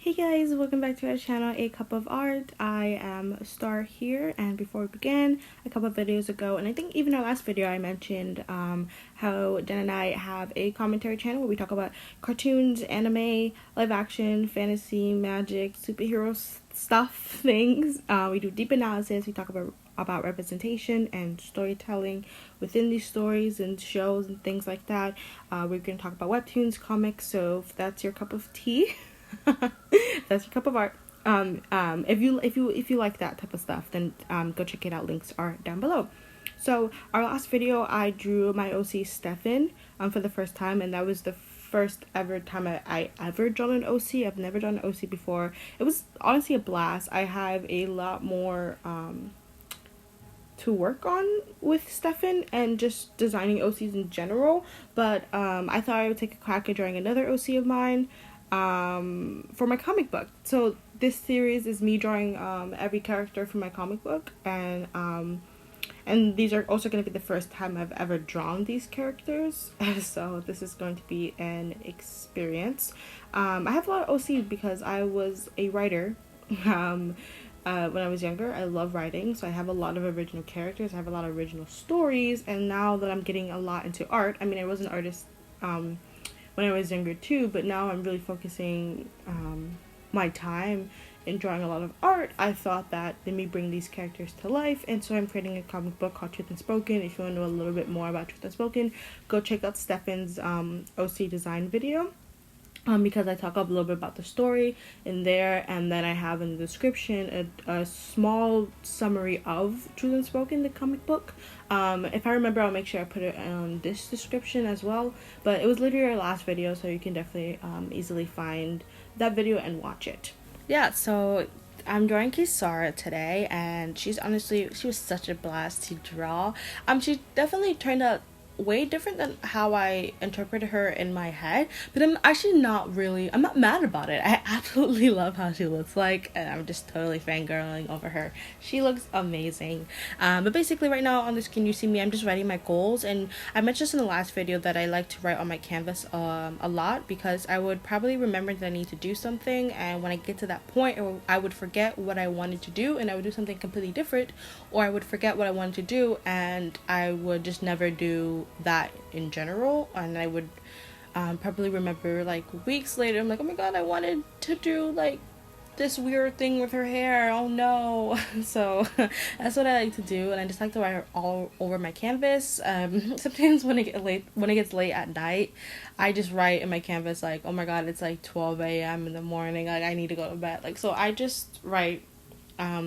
Hey guys, welcome back to our channel, A Cup of Art. I am Star here, and before we begin, a couple of videos ago, and I think even our last video, I mentioned how Jen and I have a commentary channel where we talk about cartoons, anime, live action, fantasy, magic, superhero stuff, things. We do deep analysis, we talk about representation and storytelling within these stories and shows and things like that. We're going to talk about webtoons, comics, so if that's your cup of tea, that's your cup of art. If you like that type of stuff, then go check it out. Links are down below. So our last video, I drew my OC Stefan for the first time, and that was the first ever time I ever drawn an OC. I've never drawn an OC before. It was honestly a blast. I have a lot more to work on with Stefan and just designing OCs in general, but I thought I would take a crack at drawing another OC of mine for my comic book. So this series is me drawing every character from my comic book, and these are also going to be the first time I've ever drawn these characters, so this is going to be an experience. I have a lot of OC because I was a writer when I was younger. I love writing, so I have a lot of original characters, I have a lot of original stories, and now that I'm getting a lot into art, I mean, I was an artist when I was younger too, but now I'm really focusing my time in drawing a lot of art. I thought that let me bring these characters to life, and so I'm creating a comic book called Truth Unspoken. If you want to know a little bit more about Truth Unspoken, go check out Stefan's OC design video. Because I talk up a little bit about the story in there, and then I have in the description a small summary of Truth Unspoken, the comic book. If I remember, I'll make sure I put it on this description as well, but it was literally our last video, so you can definitely easily find that video and watch it. Yeah, so I'm drawing Kisara today, and she was such a blast to draw. She definitely turned out way different than how I interpreted her in my head, but I'm not mad about it. I absolutely love how she looks like, and I'm just totally fangirling over her. She looks amazing. But basically right now on the screen you see me, I'm just writing my goals, and I mentioned this in the last video that I like to write on my canvas a lot, because I would probably remember that I need to do something, and when I get to that point, I would forget what I wanted to do and I would do something completely different, or I would forget what I wanted to do and I would just never do that in general, and I would probably remember like weeks later, I'm like, oh my god, I wanted to do like this weird thing with her hair, oh no. So that's what I like to do, and I just like to write all over my canvas. Sometimes when it gets late at night, I just write in my canvas like, oh my god, it's like 12 a.m. in the morning, like I need to go to bed, like, so I just write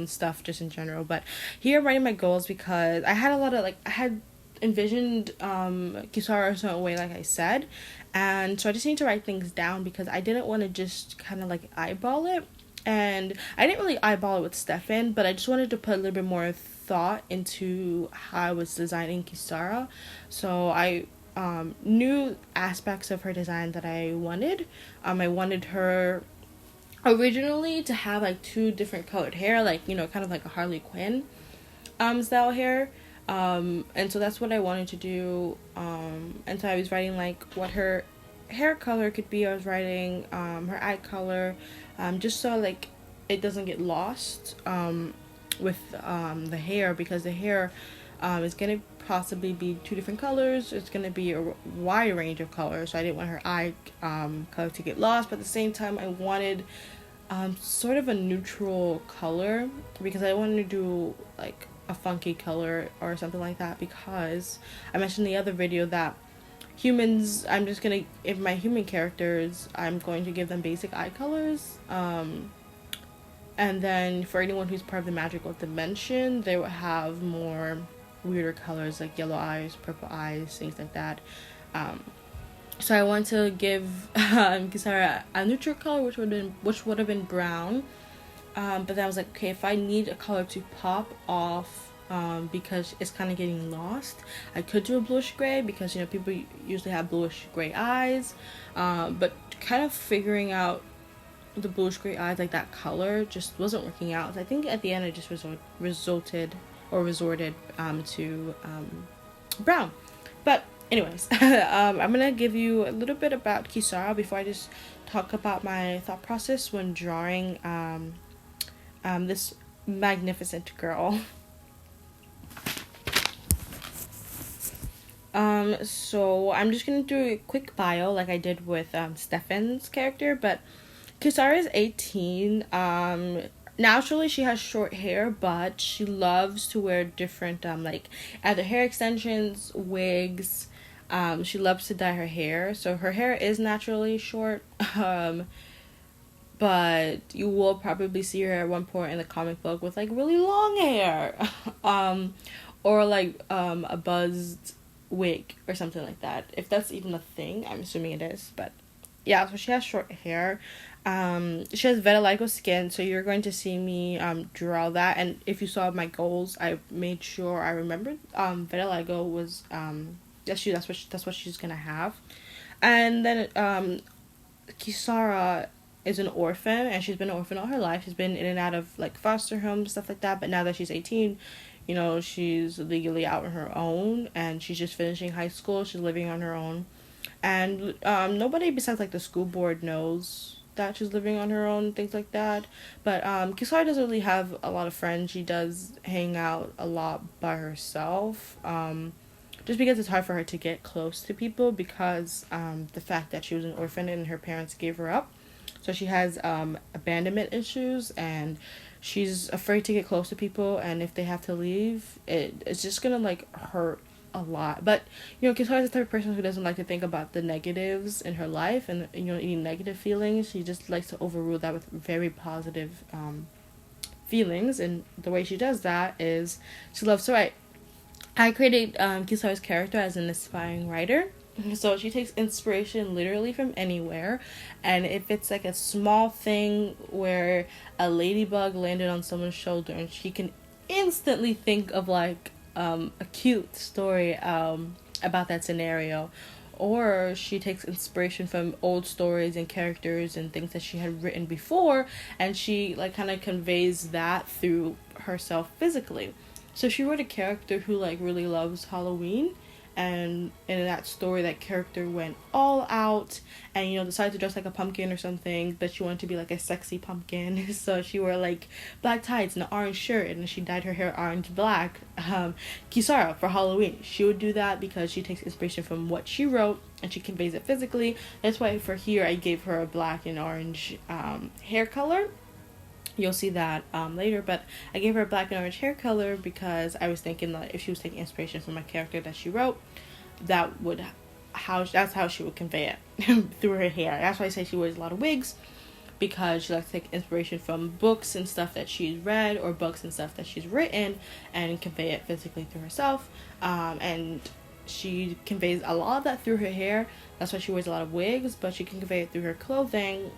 stuff just in general. But here I'm writing my goals because I had envisioned Kisara a certain way, like I said, and so I just need to write things down because I didn't want to just kind of like eyeball it, and I didn't really eyeball it with Stefan, but I just wanted to put a little bit more thought into how I was designing Kisara. So I knew aspects of her design that I wanted. I wanted her originally to have like two different colored hair, like, you know, kind of like a Harley Quinn style hair. And so that's what I wanted to do, and so I was writing like what her hair color could be. I was writing her eye color, just so like it doesn't get lost with the hair, because the hair is gonna possibly be two different colors. It's gonna be a wide range of colors, so I didn't want her eye color to get lost, but at the same time I wanted sort of a neutral color, because I wanted to do like a funky color or something like that, because I mentioned in the other video that humans, if my human characters, I'm going to give them basic eye colors, and then for anyone who's part of the magical dimension, they will have more weirder colors like yellow eyes, purple eyes, things like that. So I want to give Kisara a neutral color, which would have been brown. But then I was like, okay, if I need a color to pop off, because it's kind of getting lost, I could do a bluish gray, because, you know, people usually have bluish gray eyes, but kind of figuring out the bluish gray eyes, like that color, just wasn't working out. So I think at the end I just resorted to brown. But Anyways, I'm gonna give you a little bit about Kisara before I just talk about my thought process when drawing this magnificent girl. So I'm just gonna do a quick bio like I did with Stefan's character, but Kisara is 18. Naturally she has short hair, but she loves to wear different like either hair extensions, wigs. She loves to dye her hair, so her hair is naturally short. But you will probably see her at one point in the comic book with like really long hair, or like a buzzed wig or something like that. If that's even a thing, I'm assuming it is. But yeah, so she has short hair. She has vitiligo skin, so you're going to see me draw that. And if you saw my goals, I made sure I remembered vitiligo was that's what she's gonna have. And then Kisara is an orphan, and she's been an orphan all her life. She's been in and out of like foster homes, stuff like that, but now that she's 18, you know, she's legally out on her own, and she's just finishing high school. She's living on her own, and nobody besides like the school board knows that she's living on her own, things like that. But Kisara doesn't really have a lot of friends. She does hang out a lot by herself, just because it's hard for her to get close to people because the fact that she was an orphan and her parents gave her up. So she has abandonment issues, and she's afraid to get close to people, and if they have to leave, it's just gonna like hurt a lot. But you know, Kisara is the type of person who doesn't like to think about the negatives in her life and, you know, any negative feelings. She just likes to overrule that with very positive feelings, and the way she does that is she loves to write. I created Kisara's character as an aspiring writer. So she takes inspiration literally from anywhere, and if it's like a small thing where a ladybug landed on someone's shoulder, and she can instantly think of like a cute story about that scenario, or she takes inspiration from old stories and characters and things that she had written before, and she like kind of conveys that through herself physically. So she wrote a character who like really loves Halloween, and in that story that character went all out and, you know, decided to dress like a pumpkin or something, but she wanted to be like a sexy pumpkin. So she wore like black tights and an orange shirt, and she dyed her hair orange black. Kisara for Halloween, she would do that because she takes inspiration from what she wrote and she conveys it physically. That's why for here I gave her a black and orange hair color. You'll see that later, but I gave her a black and orange hair color because I was thinking that if she was taking inspiration from my character that she wrote, that's how she would convey it through her hair. That's why I say she wears a lot of wigs, because she likes to take inspiration from books and stuff that she's read or books and stuff that she's written and convey it physically through herself. And she conveys a lot of that through her hair. That's why she wears a lot of wigs, but she can convey it through her clothing.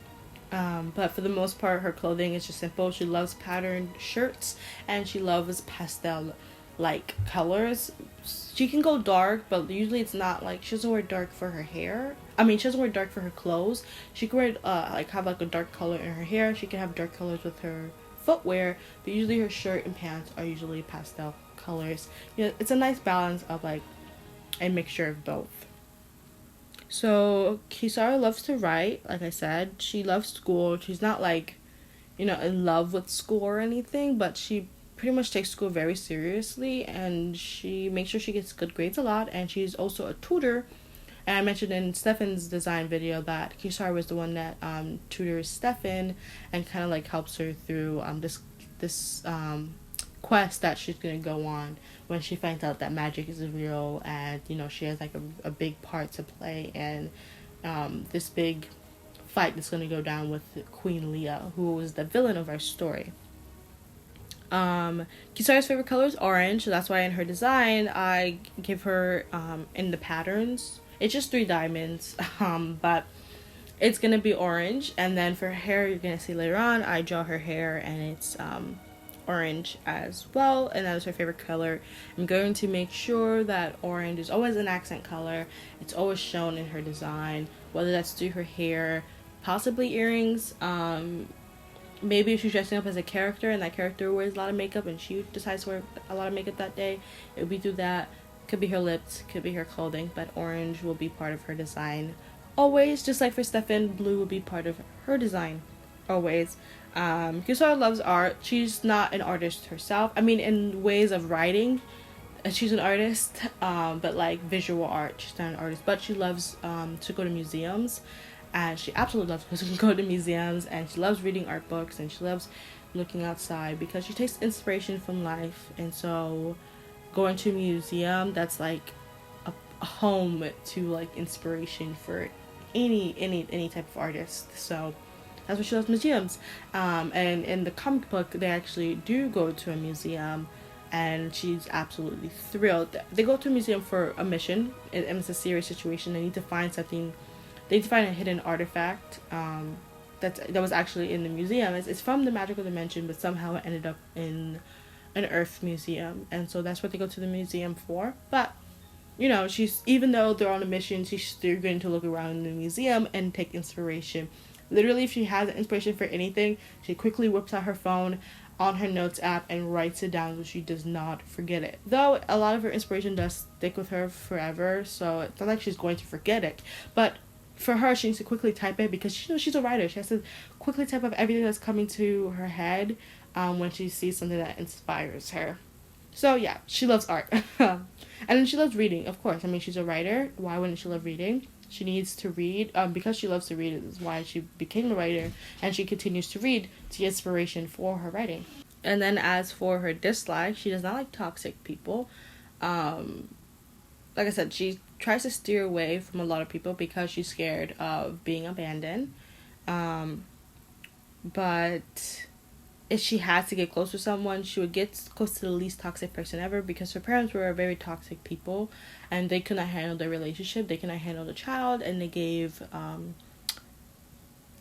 But for the most part, her clothing is just simple. She loves patterned shirts, and she loves pastel like colors. She can go dark, but usually it's not like, she doesn't wear dark for her hair. I mean, she doesn't wear dark for her clothes. She can wear like have like a dark color in her hair. She can have dark colors with her footwear, but usually her shirt and pants are usually pastel colors. You know, it's a nice balance of like a mixture of both. So Kisara loves to write, like I said. She loves school. She's not like, you know, in love with school or anything, but she pretty much takes school very seriously, and she makes sure she gets good grades a lot, and she's also a tutor. And I mentioned in Stefan's design video that Kisara was the one that tutors Stefan and kind of like helps her through this quest that she's gonna go on when she finds out that magic is real, and, you know, she has like a big part to play in this big fight that's gonna go down with Queen Lia, who was the villain of our story. Kisara's favorite color is orange, so that's why in her design I give her in the patterns, it's just 3 diamonds, but it's gonna be orange. And then for her hair, you're gonna see later on, I draw her hair and it's orange as well, and that is her favorite color. I'm going to make sure that orange is always an accent color. It's always shown in her design, whether that's through her hair, possibly earrings. Maybe if she's dressing up as a character and that character wears a lot of makeup and she decides to wear a lot of makeup that day, it would be through that. Could be her lips, could be her clothing, but orange will be part of her design always. Just like for Stefan, blue will be part of her design always. Kisara loves art. She's not an artist herself. I mean, in ways of writing, she's an artist, but like visual art, she's not an artist. But she loves to go to museums, and she absolutely loves to go to museums, and she loves reading art books, and she loves looking outside because she takes inspiration from life. And so going to a museum, that's like a home to like inspiration for any type of artist. So that's why she loves museums. And in the comic book, they actually do go to a museum, and she's absolutely thrilled. They go to a museum for a mission, and it's a serious situation. They need to find something. They need to find a hidden artifact that was actually in the museum. It's from the magical dimension, but somehow it ended up in an Earth museum, and so that's what they go to the museum for. But you know, she's, even though they're on a mission, she's still going to look around in the museum and take inspiration. Literally, if she has inspiration for anything, she quickly whips out her phone on her notes app and writes it down so she does not forget it. Though a lot of her inspiration does stick with her forever, so it's not like she's going to forget it. But for her, she needs to quickly type it because she knows she's a writer. She has to quickly type up everything that's coming to her head when she sees something that inspires her. So yeah, she loves art. And then she loves reading, of course. I mean, she's a writer. Why wouldn't she love reading? She needs to read because she loves to read. Is why she became a writer, and she continues to read to get inspiration for her writing. And then as for her dislike, she does not like toxic people. Like I said, she tries to steer away from a lot of people because she's scared of being abandoned. But if she had to get close to someone, she would get close to the least toxic person ever, because her parents were very toxic people and they could not handle their relationship. They could not handle the child, and they gave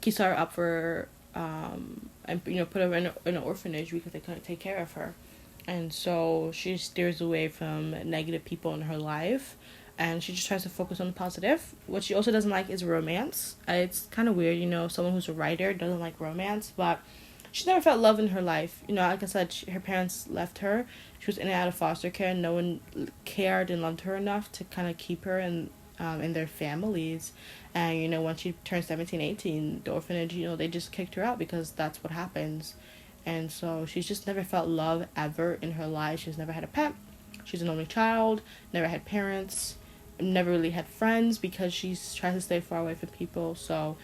Kisara up for and put her in an orphanage because they couldn't take care of her. And so she steers away from negative people in her life, and she just tries to focus on the positive. What she also doesn't like is romance. It's kind of weird, someone who's a writer doesn't like romance, but she never felt love in her life. Like I said, her parents left her. She was in and out of foster care, and no one cared and loved her enough to kind of keep her in their families. And, when she turned 17, 18, the orphanage, they just kicked her out because that's what happens. And so she's just never felt love ever in her life. She's never had a pet. She's an only child, never had parents, never really had friends because she's trying to stay far away from people. So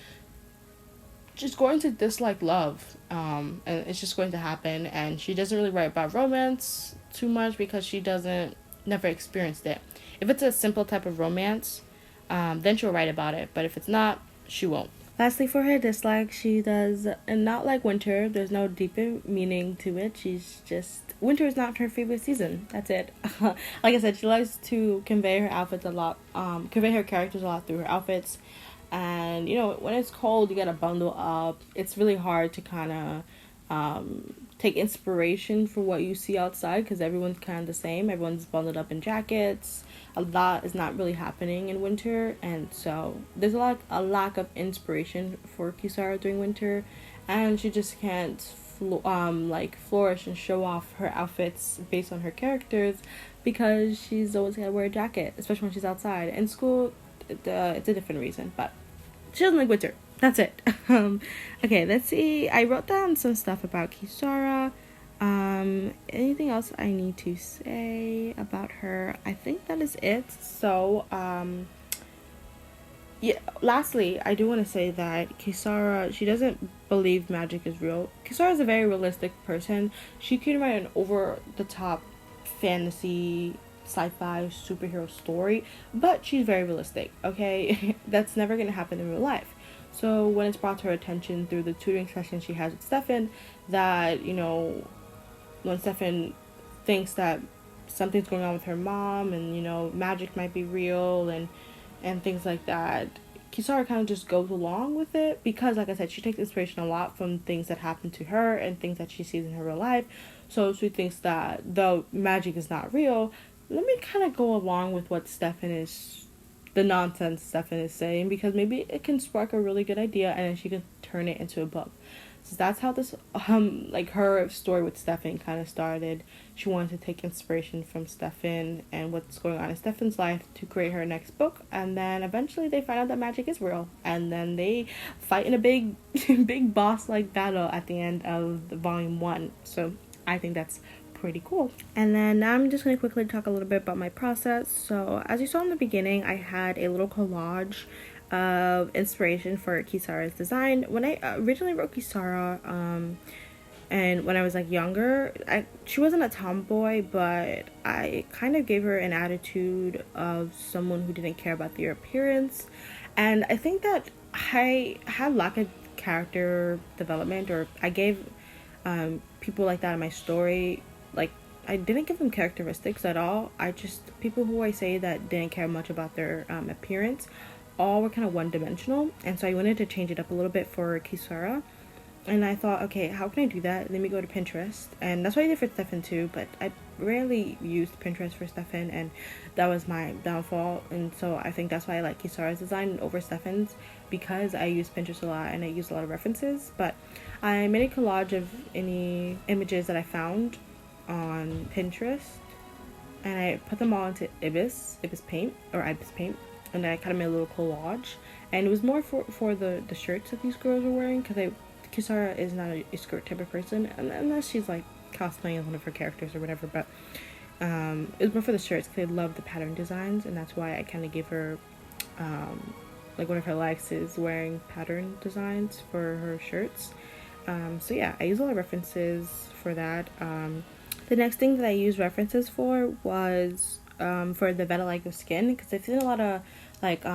she's going to dislike love, and it's just going to happen. And she doesn't really write about romance too much because she never experienced it. If it's a simple type of romance, then she'll write about it, but if it's not, she won't. Lastly, for her dislike, she does not like winter. There's no deeper meaning to it. Winter is not her favorite season. That's it. Like I said, she likes to convey her outfits a lot, convey her characters a lot through her outfits. And, when it's cold, you gotta bundle up. It's really hard to kind of take inspiration from what you see outside because everyone's kind of the same. Everyone's bundled up in jackets. A lot is not really happening in winter, and so there's a lack of inspiration for Kisara during winter, and she just can't flourish and show off her outfits based on her characters because she's always gotta wear a jacket, especially when she's outside. In school, it's a different reason, but she doesn't like winter. That's it. Okay, let's see. I wrote down some stuff about Kisara. Anything else I need to say about her? I think that is it. So, yeah, lastly, I do want to say that Kisara, she doesn't believe magic is real. Kisara is a very realistic person. She can write an over-the-top fantasy sci-fi superhero story, but she's very realistic, okay? That's never going to happen in real life. So when it's brought to her attention through the tutoring session she has with Stefan, that, when Stefan thinks that something's going on with her mom and, magic might be real and things like that, Kisara kind of just goes along with it because, like I said, she takes inspiration a lot from things that happen to her and things that she sees in her real life. So she thinks that though magic is not real, let me kind of go along with what the nonsense Stefan is saying, because maybe it can spark a really good idea and then she can turn it into a book. So that's how this like her story with Stefan kind of started. She wanted to take inspiration from Stefan and what's going on in Stefan's life to create her next book, and then eventually they find out that magic is real, and then they fight in a big big boss like battle at the end of the volume 1. So I think that's pretty cool. And then now I'm just going to quickly talk a little bit about my process. So as you saw in the beginning, I had a little collage of inspiration for Kisara's design. When I originally wrote Kisara, and when I was like younger, she wasn't a tomboy, but I kind of gave her an attitude of someone who didn't care about their appearance. And I think that I had lack of character development, or I gave people like that in my story, like I didn't give them characteristics at all. I just, people who I say that didn't care much about their appearance, all were kind of one-dimensional, and so I wanted to change it up a little bit for Kisara. And I thought, okay, how can I do that? Let me go to Pinterest, and that's what I did for Stefan too, but I rarely used Pinterest for Stefan, and that was my downfall. And so I think that's why I like Kisara's design over Stefan's, because I use Pinterest a lot and I use a lot of references. But I made a collage of any images that I found on Pinterest, and I put them all into Ibis paint, and I kind of made a little collage. And it was more for the shirts that these girls were wearing, because Kisara is not a skirt type of person, unless she's like cosplaying as one of her characters or whatever. But it was more for the shirts, because I love the pattern designs, and that's why I kind of gave her like one of her likes is wearing pattern designs for her shirts. So yeah, I use a lot of references for that. The next thing that I used references for was for the Vitiligo Skin, because I've seen a lot of like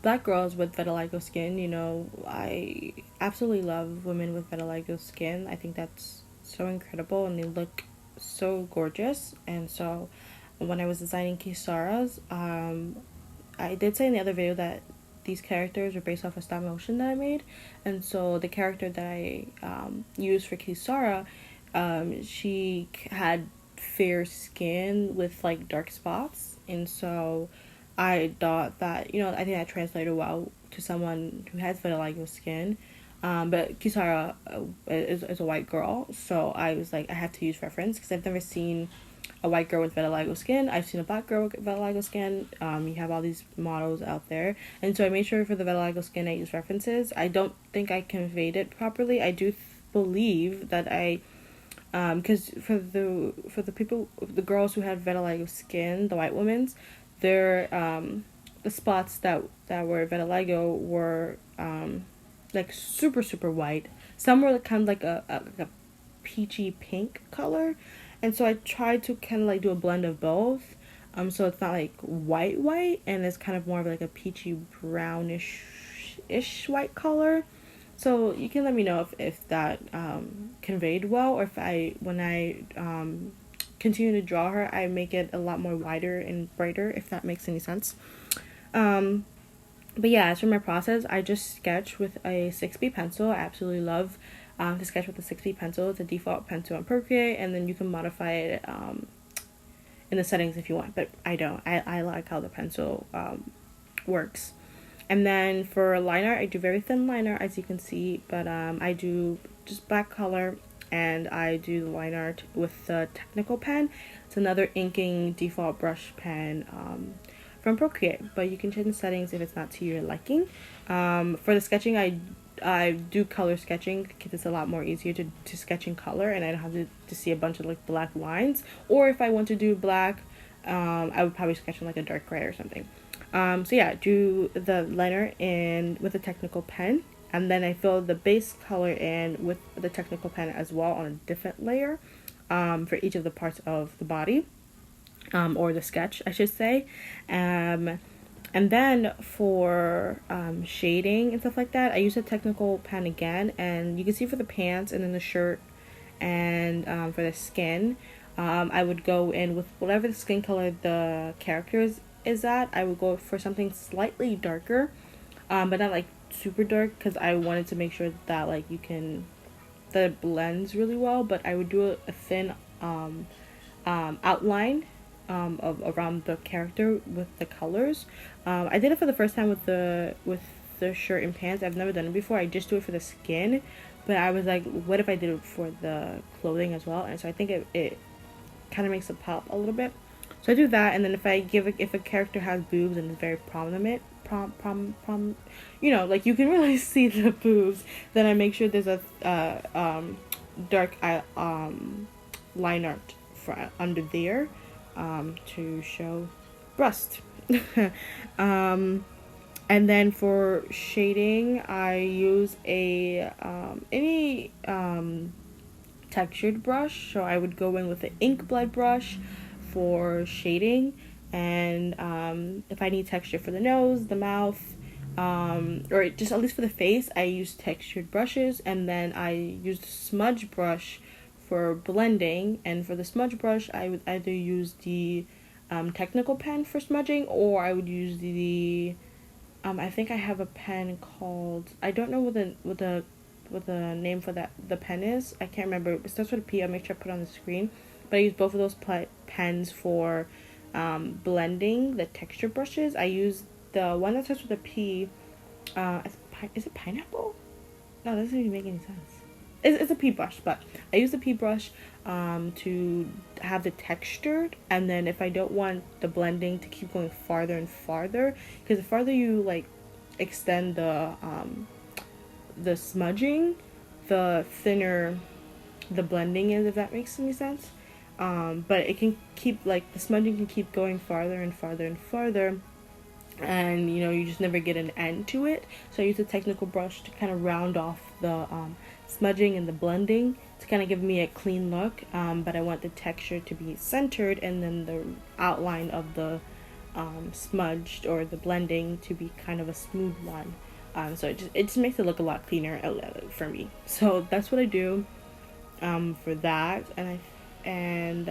black girls with vitiligo skin. You know, I absolutely love women with vitiligo skin. I think that's so incredible, and they look so gorgeous. And so when I was designing Kisara's, I did say in the other video that these characters are based off a stop motion that I made, and so the character that I used for Kisara, she had fair skin with like dark spots, and so I thought that, you know, I think that translated well to someone who has vitiligo skin. But Kisara is a white girl, so I was like, I have to use reference, because I've never seen a white girl with vitiligo skin. I've seen a black girl with vitiligo skin. You have all these models out there, and so I made sure for the vitiligo skin I use references. I don't think I conveyed it properly. I do believe that I, because for the people, the girls who had vitiligo skin, the white women's, their the spots that were vitiligo were like super white. Some were kind of like a peachy pink color, and so I tried to kind of like do a blend of both, so it's not like white, and it's kind of more of like a peachy brownish-ish white color. So you can let me know if that conveyed well, or if when I continue to draw her, I make it a lot more wider and brighter, if that makes any sense. But yeah, as for my process, I just sketch with a 6B pencil. I absolutely love to sketch with a 6B pencil. It's a default pencil on Procreate, and then you can modify it in the settings if you want, but I don't. I like how the pencil works. And then for liner, I do very thin liner, as you can see, but I do just black color, and I do the line art with the technical pen. It's another inking default brush pen from Procreate, but you can change the settings if it's not to your liking. For the sketching, I do color sketching, because it's a lot more easier to sketch in color, and I don't have to see a bunch of like black lines. Or if I want to do black, I would probably sketch in like a dark gray or something. So yeah, do the liner in with a technical pen, and then I fill the base color in with the technical pen as well on a different layer for each of the parts of the body, or the sketch, I should say. And then for shading and stuff like that, I use a technical pen again, and you can see for the pants and then the shirt, and for the skin, I would go in with whatever the skin color the characters is at. I would go for something slightly darker, but not like super dark, because I wanted to make sure that like that it blends really well. But I would do a thin outline of around the character with the colors. I did it for the first time with the shirt and pants. I've never done it before. I just do it for the skin, but I was like, what if I did it for the clothing as well? And so I think it kind of makes it pop a little bit. So I do that, and then if a character has boobs and is very prominent, you know, like you can really see the boobs, then I make sure there's a dark line art for under there, to show breast. And then for shading, I use a any textured brush. So I would go in with an ink blood brush for shading, and if I need texture for the nose, the mouth, or just at least for the face, I use textured brushes, and then I use the smudge brush for blending. And for the smudge brush, I would either use the technical pen for smudging, or I would use the I think I have a pen called, I don't know what the name for the pen is. I can't remember. It starts with a P. I'll make sure I put it on the screen. But I use both of those pens for blending the texture brushes. I use the one that starts with a P. Is it pineapple? No, that doesn't even make any sense. It's a P brush, but I use the P brush to have the textured, and then if I don't want the blending to keep going farther and farther, because the farther you like extend the smudging, the thinner the blending is, if that makes any sense. But it can keep, like, the smudging can keep going farther and farther and farther, and you know, you just never get an end to it. So I use a technical brush to kind of round off the smudging and the blending to kind of give me a clean look, but I want the texture to be centered, and then the outline of the smudged or the blending to be kind of a smooth one. So it just makes it look a lot cleaner for me. So that's what I do for that, and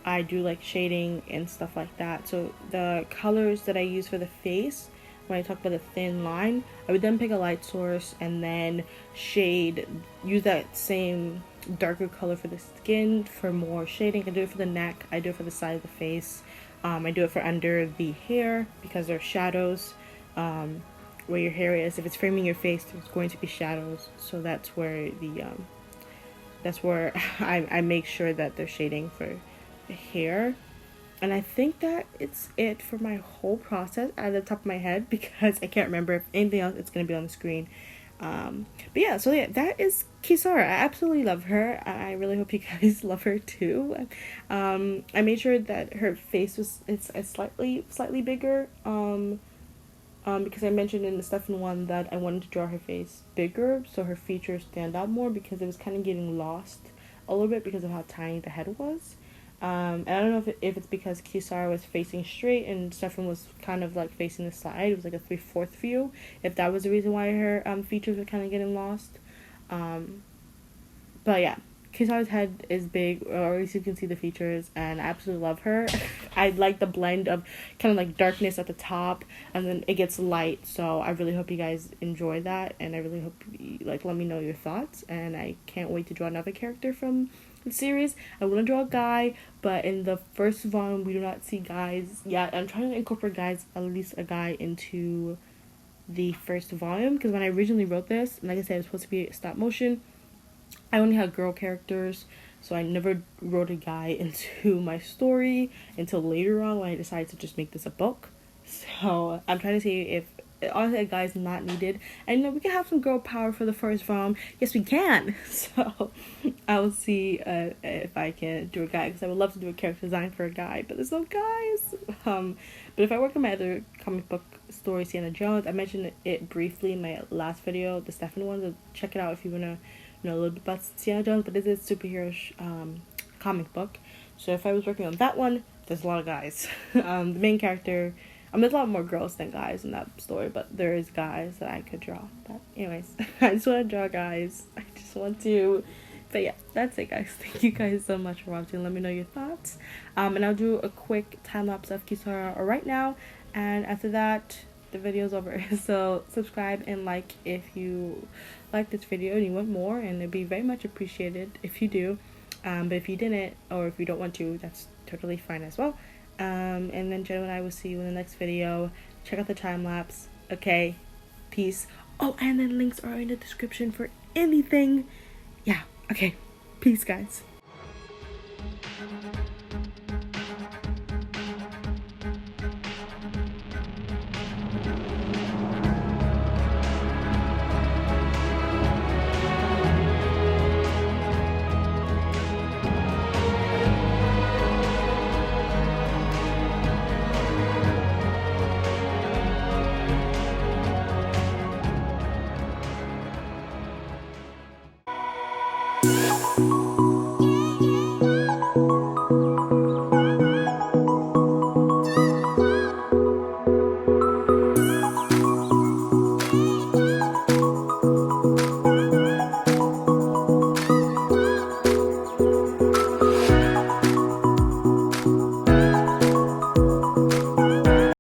I do like shading and stuff like that. So the colors that I use for the face, when I talk about a thin line, I would then pick a light source and then use that same darker color for the skin for more shading. I do it for the neck, I do it for the side of the face, I do it for under the hair because there are shadows where your hair is. If it's framing your face, there's going to be shadows, so that's where I make sure that there's shading for the hair. And I think that it's it for my whole process at the top of my head, because I can't remember if anything else it's going to be on the screen. But yeah, so yeah, that is Kisara. I absolutely love her. I really hope you guys love her too. I made sure that her face it's slightly bigger, because I mentioned in the Stefan one that I wanted to draw her face bigger so her features stand out more, because it was kind of getting lost a little bit because of how tiny the head was. And I don't know if it's because Kisara was facing straight and Stefan was kind of like facing the side. It was like a 3/4 view. If that was the reason why her features were kind of getting lost. But yeah, Kisara's head is big, or at least you can see the features, and I absolutely love her. I like the blend of kind of like darkness at the top, and then it gets light. So I really hope you guys enjoy that, and I really hope you let me know your thoughts. And I can't wait to draw another character from the series. I want to draw a guy, but in the first volume we do not see guys yet. I'm trying to incorporate at least a guy into the first volume, because when I originally wrote this, like I said, it was supposed to be stop motion. I only had girl characters, so I never wrote a guy into my story until later on when I decided to just make this a book. So I'm trying to see if honestly a guy is not needed, and you know, we can have some girl power for the first volume. Yes, we can. So I'll see if I can do a guy, because I would love to do a character design for a guy, but there's no guys. But if I work on my other comic book story, Sienna Jones, I mentioned it briefly in my last video, the Stefan one, so check it out if you want to know a little bit about Sienna Jones. But it is a superhero comic book, so if I was working on that one, there's a lot of guys. The main character, there's a lot more girls than guys in that story, but there is guys that I could draw. But anyways, I just want to draw guys. I just want to. But yeah, that's it, guys. Thank you guys so much for watching. Let me know your thoughts. And I'll do a quick time lapse of Kisara right now, and after that, the video's over. So subscribe and like if you like this video and you want more, and it'd be very much appreciated if you do. But if you didn't, or if you don't want to, that's totally fine as well. And then Jenna and I will see you in the next video. Check out the time lapse. Okay, peace. Oh, and then links are in the description for anything. Yeah, okay. Peace, guys.